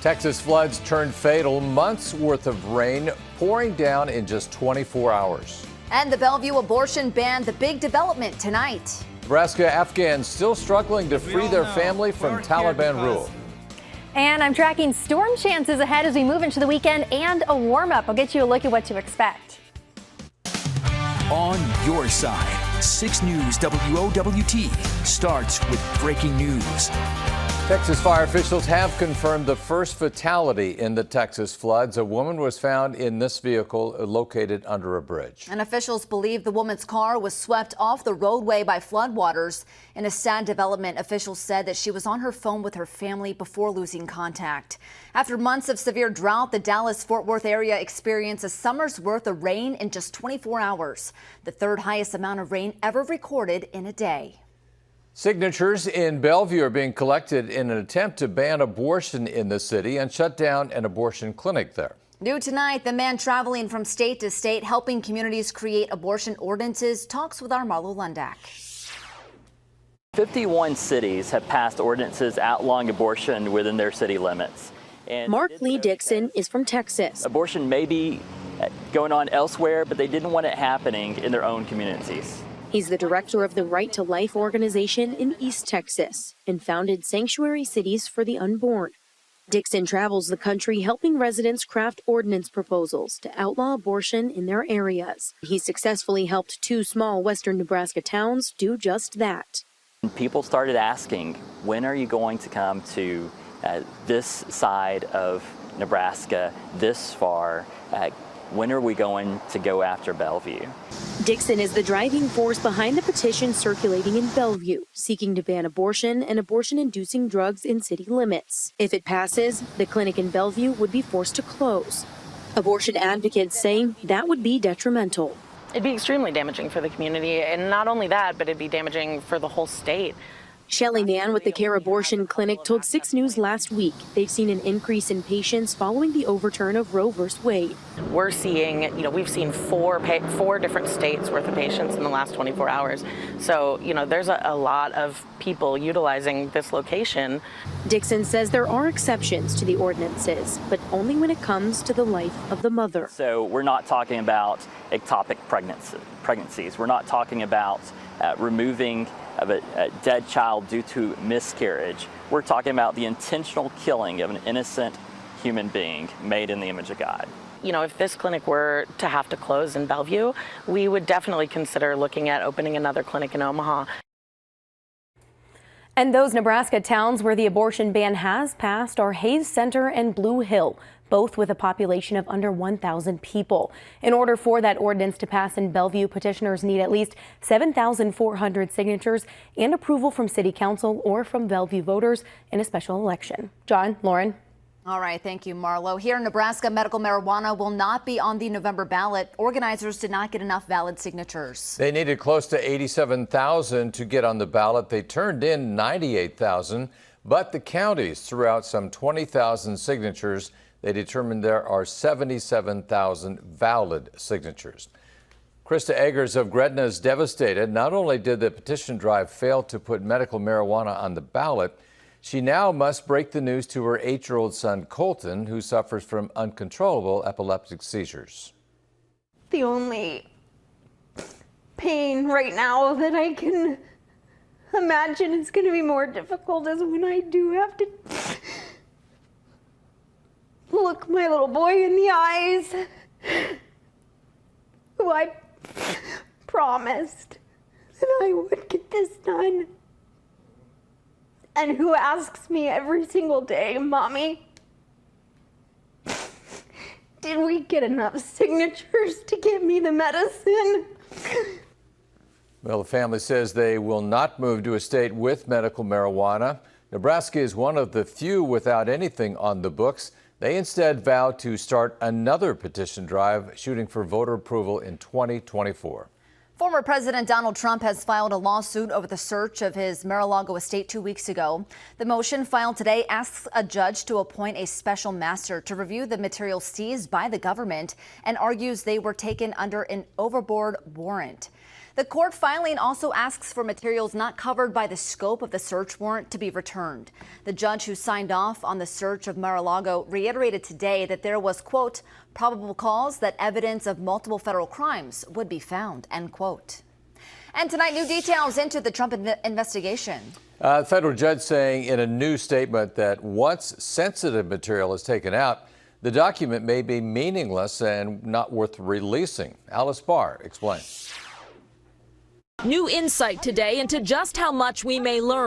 Texas floods turned fatal, months worth of rain pouring down in just 24 hours. And the Bellevue abortion ban, the big development tonight. Nebraska Afghans still struggling to free their family from Taliban rule. And I'm tracking storm chances ahead as we move into the weekend and a warm-up. I'll get you a look at what to expect. On your side, 6 News WOWT starts with breaking news. Texas fire officials have confirmed the first fatality in the Texas floods. A woman was found in this vehicle located under a bridge. And officials believe the woman's car was swept off the roadway by floodwaters. In a sad development, officials said that she was on her phone with her family before losing contact. After months of severe drought, the Dallas-Fort Worth area experienced a summer's worth of rain in just 24 hours, the third highest amount of rain ever recorded in a day. Signatures in Bellevue are being collected in an attempt to ban abortion in the city and shut down an abortion clinic there. New tonight, the man traveling from state to state, helping communities create abortion ordinances, talks with our Marlo Lundak. 51 cities have passed ordinances outlawing abortion within their city limits. And Mark Lee Dixon is from Texas. Abortion may be going on elsewhere, but they didn't want it happening in their own communities. He's the director of the Right to Life organization in East Texas and founded Sanctuary Cities for the Unborn. Dixon travels the country helping residents craft ordinance proposals to outlaw abortion in their areas. He successfully helped 2 small western Nebraska towns do just that. People started asking, when are you going to come to this side of Nebraska this far? When are we going to go after Bellevue? Dixon is the driving force behind the petition circulating in Bellevue, seeking to ban abortion and abortion-inducing drugs in city limits. If it passes, the clinic in Bellevue would be forced to close. Abortion advocates say that would be detrimental. It'd be extremely damaging for the community, and not only that, but it'd be damaging for the whole state. Shelley Mann with the Care Abortion Clinic told 6 News last week they've seen an increase in patients following the overturn of Roe v. Wade. We're seeing, we've seen 4 different states worth of patients in the last 24 hours. So, there's a lot of people utilizing this location. Dixon says there are exceptions to the ordinances, but only when it comes to the life of the mother. So we're not talking about ectopic pregnancies. We're not talking about removing of a dead child due to miscarriage. We're talking about the intentional killing of an innocent human being made in the image of God. If this clinic were to have to close in Bellevue, we would definitely consider looking at opening another clinic in Omaha. And those Nebraska towns where the abortion ban has passed are Hayes Center and Blue Hill, both with a population of under 1,000 people. In order for that ordinance to pass in Bellevue, petitioners need at least 7,400 signatures and approval from City Council or from Bellevue voters in a special election. John, Lauren. All right, thank you, Marlo. Here in Nebraska, medical marijuana will not be on the November ballot. Organizers did not get enough valid signatures. They needed close to 87,000 to get on the ballot. They turned in 98,000, but the counties threw out some 20,000 signatures. They determined there are 77,000 valid signatures. Krista Eggers of Gretna is devastated. Not only did the petition drive fail to put medical marijuana on the ballot, she now must break the news to her 8-year-old son, Colton, who suffers from uncontrollable epileptic seizures. The only pain right now that I can imagine is going to be more difficult is when I do have to look my little boy in the eyes, who I promised that I would get this done, and who asks me every single day, Mommy, did we get enough signatures to get me the medicine? Well, the family says they will not move to a state with medical marijuana. Nebraska is one of the few without anything on the books. They instead vow to start another petition drive, shooting for voter approval in 2024. Former President Donald Trump has filed a lawsuit over the search of his Mar-a-Lago estate 2 weeks ago. The motion filed today asks a judge to appoint a special master to review the materials seized by the government and argues they were taken under an overboard warrant. The court filing also asks for materials not covered by the scope of the search warrant to be returned. The judge who signed off on the search of Mar-a-Lago reiterated today that there was, quote, probable cause that evidence of multiple federal crimes would be found, end quote. And tonight, new details into the Trump investigation. A federal judge saying in a new statement that once sensitive material is taken out, the document may be meaningless and not worth releasing. Alice Barr explains. New insight today into just how much we may learn